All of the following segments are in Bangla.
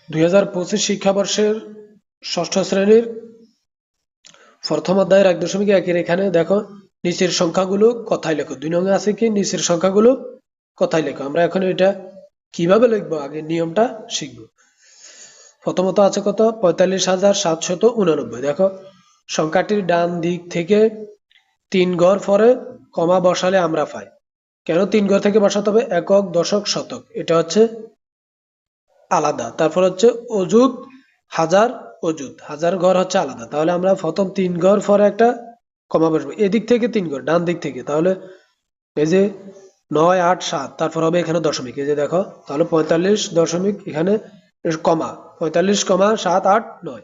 2025 শিক্ষাবর্ষের ষষ্ঠ শ্রেণীর প্রথম অধ্যায়ের 1.1 এখানে দেখো নিচের সংখ্যাগুলো কথায় লেখো। 2 নং আছে কি নিচের সংখ্যাগুলো কথায় লেখো। আমরা এখন এটা কিভাবে লিখবো আগে নিয়মটা শিখবো। প্রথমত আছে কত 45,789। দেখো সংখ্যাটির ডান দিক থেকে 3 ঘর পরে কমা বসালে আমরা পাই। কেন 3 ঘর থেকে বসাতে হবে? একক, দশক, শতক এটা হচ্ছে আলাদা। তারপর হচ্ছে অযুত, হাজার, অযুত হাজার ঘর হচ্ছে আলাদা। তাহলে আমরা প্রথম 3 ঘর পরে একটা কমা বসবো, এদিক থেকে 3 ঘর ডান দিক থেকে। তাহলে এই যে 9, 8, 7 তারপর হবে এখানে দশমিক। এই যে দেখো তাহলে 45 দশমিক এখানে কমা 45, 7, 8, 9।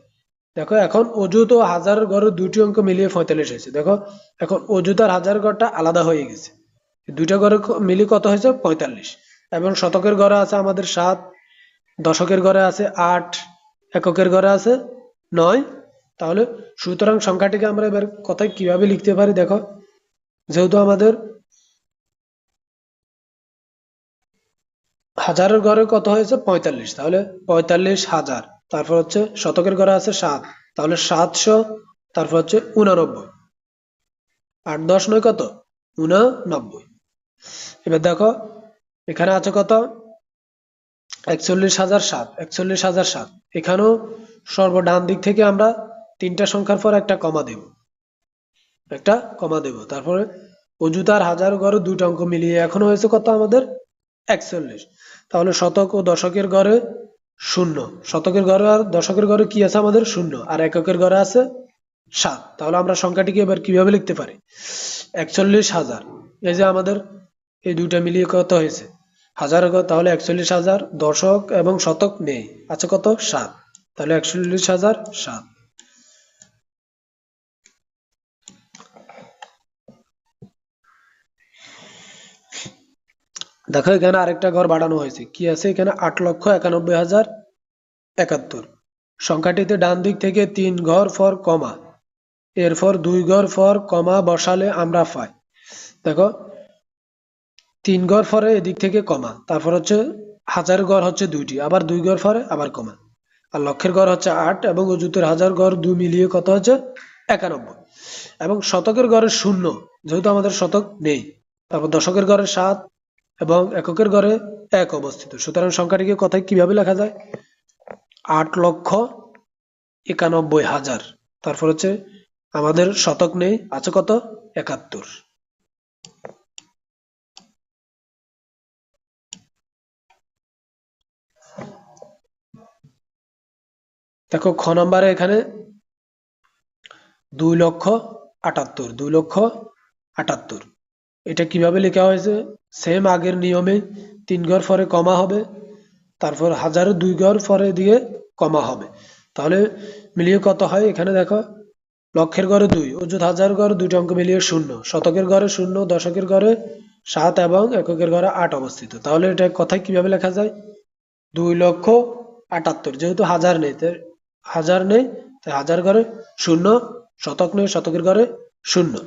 দেখো এখন অযুত ও হাজার ঘরের দুটি অঙ্ক মিলিয়ে 45 হয়েছে। দেখো এখন অযুত আর হাজার ঘরটা আলাদা হয়ে গেছে, দুইটা ঘরে মিলিয়ে কত হয়েছে 45। এবং শতকের ঘরে আছে আমাদের 7, দশকের ঘরে আছে 8, এককের ঘরে আছে 9। তাহলে সুতরাং সংখ্যাটিকে আমরা এবার কথায় কিভাবে লিখতে পারি দেখো, যেহেতু আমাদের হাজারের ঘরে কত হয়েছে 45, তাহলে 45,000। তারপর হচ্ছে শতকের ঘরে আছে 7, তাহলে 700। তারপর হচ্ছে 89, 8, 10, 9 কত 89। এবার দেখো এখানে আছে কত 41,007, 41,007। এখানেও সর্বডান দিক থেকে আমরা তিনটা সংখ্যার পর একটা কমা দেব, একটা কমা দেব। তারপরে অযুত আর হাজার ঘরে দুটো অঙ্ক মিলিয়ে এখন হয়েছে কত আমাদের 41। তাহলে শতক ও দশকের ঘরে শূন্য, শতকের ঘরে আর দশকের ঘরে কি আছে আমাদের শূন্য, আর এককের ঘরে আছে 7। তাহলে আমরা সংখ্যাটিকে এবার কিভাবে লিখতে পারি 41,000। এই যে আমাদের এই দুইটা মিলিয়ে কত হয়েছে হাজার ঘর, তাহলে 41,000। দশক এবং শতক নেই, আছে কত 7, তাহলে 41,007। দেখো এখানে আরেকটা ঘর বাড়ানো হয়েছে, কি আছে এখানে 8,91,071। সংখ্যাটিতে ডান দিক থেকে 3 ঘর পর কমা, এরপর 2 ঘর পর কমা বসালে আমরা পাই। দেখো 3 ঘর পরে এদিক থেকে কমা, তারপর হচ্ছে হাজার ঘর হচ্ছে 2টি, আবার 2 ঘর পরে আবার কমা, আর লক্ষের ঘর হচ্ছে 8 এবং অযুতের হাজার ঘর 2 মিলিয়ে কত হচ্ছে 91। এবং শতকের ঘরে শূন্য, যেহেতু আমাদের শতক নেই। তারপর দশকের ঘরে 7 এবং এককের ঘরে 1 অবস্থিত। সুতরাং সংখ্যাটিকে কথায় কিভাবে লেখা যায় 8,91,000। তারপর হচ্ছে আমাদের শতক নেই, আছে কত 71। দেখো খ নম্বরে এখানে 2,78,000, 2,78,000। এটা কিভাবে লেখা হয়েছে সেম আগের নিয়মে 3 ঘর পরে কমা হবে, তারপর হাজারের 2 ঘর পরে দিয়ে কমা হবে। তাহলে মিলিয়ে কত হয় এখানে দেখো লক্ষের ঘরে 2, অযুত হাজার ঘর দুটো অঙ্ক মিলিয়ে 0, শতকের ঘরে 0, দশকের ঘরে 7 এবং এককের ঘরে 8 অবস্থিত। তাহলে এটা কথায় কিভাবে লেখা যায় 2,78,000। যেহেতু হাজার নেই তাই হাজার ঘরে 0, শতক নেই, শতকের ঘরে 0।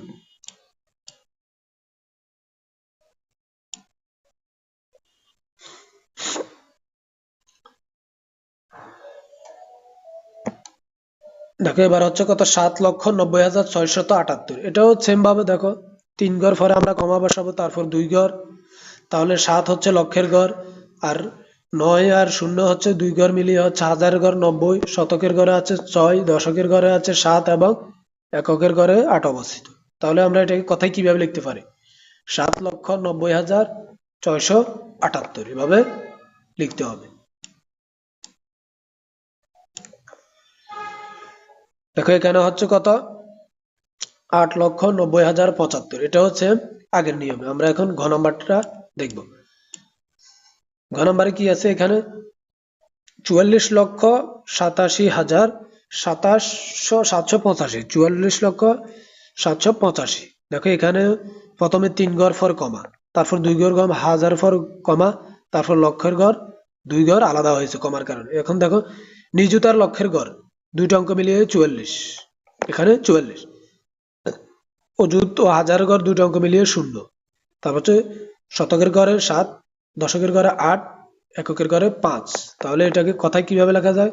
দেখো এবার হচ্ছে কত 7,90,678। এটাও সেম ভাবে দেখো 3 ঘর পরে আমরা কমা বসাবো, তারপর 2 ঘর। তাহলে 7 হচ্ছে লক্ষের ঘর, আর 9 আর 0 হচ্ছে 2 ঘর মিলিয়ে হচ্ছে হাজারের ঘর 90, শতকের ঘরে আছে 6, দশকের ঘরে আছে 7 এবং এককের ঘরে 8 অবস্থিত। তাহলে আমরা এটাকে কথায় কিভাবে লিখতে পারি 7,90,678 এভাবে লিখতে হবে। দেখো এখানে হচ্ছে কত 8,90,075। এটা হচ্ছে আগের নিয়মে। আমরা এখন ঘ নাম্বারটা দেখব। ঘ নাম্বারে কি আছে এখানে 44,87,785। 44,785। দেখো এখানে প্রথমে 3 ঘর পর কমা, তারপর 2 ঘর কমা, হাজার পর কমা, তারপর লক্ষের ঘর 2 ঘর আলাদা হয়েছে কমার কারণে। এখন দেখো নিযুত আর লক্ষের ঘর দুইটা অঙ্ক মিলিয়ে 44, এখানে 44। অযুত ও হাজার ঘর দুটো অঙ্ক মিলিয়ে 0। তারপর হচ্ছে শতকের ঘরে 7, দশকের ঘরে 8, এককের ঘরে 5, তাহলে এটাকে কথায় কিভাবে লেখা যায়?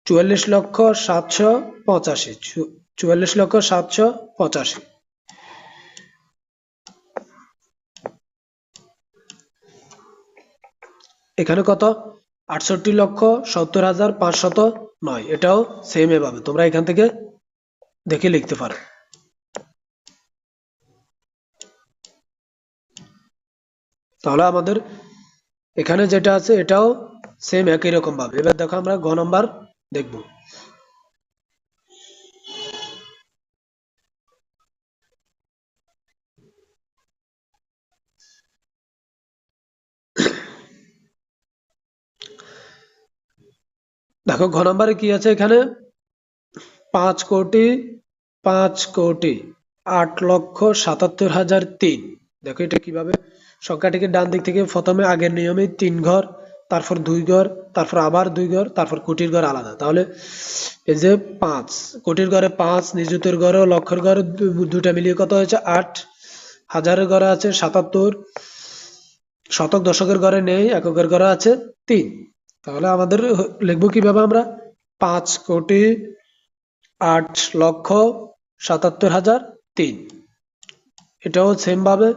44,785, 44,785। এখানে কত? 68,70,509। এটাও সেম এভাবে তোমরা এখান থেকে দেখে লিখতে পারো। তাহলে আমাদের এখানে যেটা আছে এটাও সেম একই রকম ভাবে। এবার দেখো আমরা ঘ নাম্বার দেখব। দেখো ঘ নাম্বারে কি আছে? এখানে 5,08,77,003। দেখো এটা কিভাবে সংখ্যাটিকে ডান দিক থেকে প্রথমে আগের নিয়মে 3 ঘর, তারপর 2 ঘর, তারপর আবার 2 ঘর, তারপর কোটির ঘর আলাদা। তাহলে এই যে 5 কোটির ঘরে 5, নিযুতের ঘরে ও লক্ষের ঘরে দুটা মিলিয়ে কত হয়েছে? 8, হাজারের ঘরে আছে 77, শতক দশকের ঘরে নেই, এককের ঘরে আছে 3। তাহলে আমাদের লিখবো কিভাবে আমরা? 5,08,77,003। এটাও সেম ভাবে।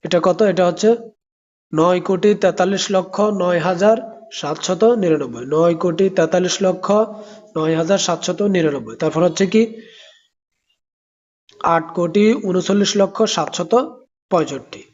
এটা কত? এটা হচ্ছে 9,43,09,799, 9,43,09,799। তারপর হচ্ছে কি 8,39,765।